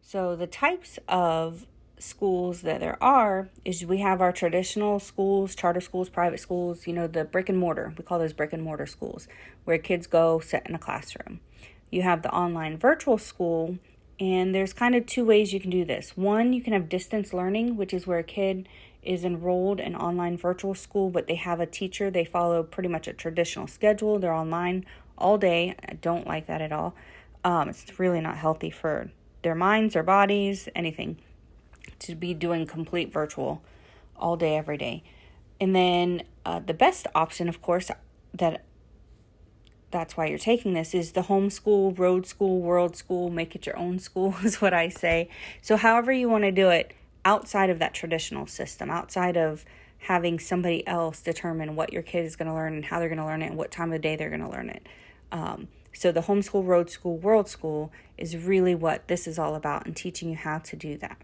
So the types of schools that there are is we have our traditional schools, charter schools, private schools, the brick and mortar. We call those brick and mortar schools where kids go sit in a classroom. You have the online virtual school, and there's kind of two ways you can do this. One, you can have distance learning, which is where a kid is enrolled in online virtual school, but they have a teacher. They follow pretty much a traditional schedule. They're online all day. I don't like that at all. It's really not healthy for their minds, their bodies, anything, to be doing complete virtual all day, every day. And then the best option, of course, that's why you're taking this, is the homeschool, road school, world school, make it your own school is what I say. So however you want to do it outside of that traditional system, outside of having somebody else determine what your kid is going to learn and how they're going to learn it and what time of day they're going to learn it. So the homeschool, road school, world school is really what this is all about, and teaching you how to do that.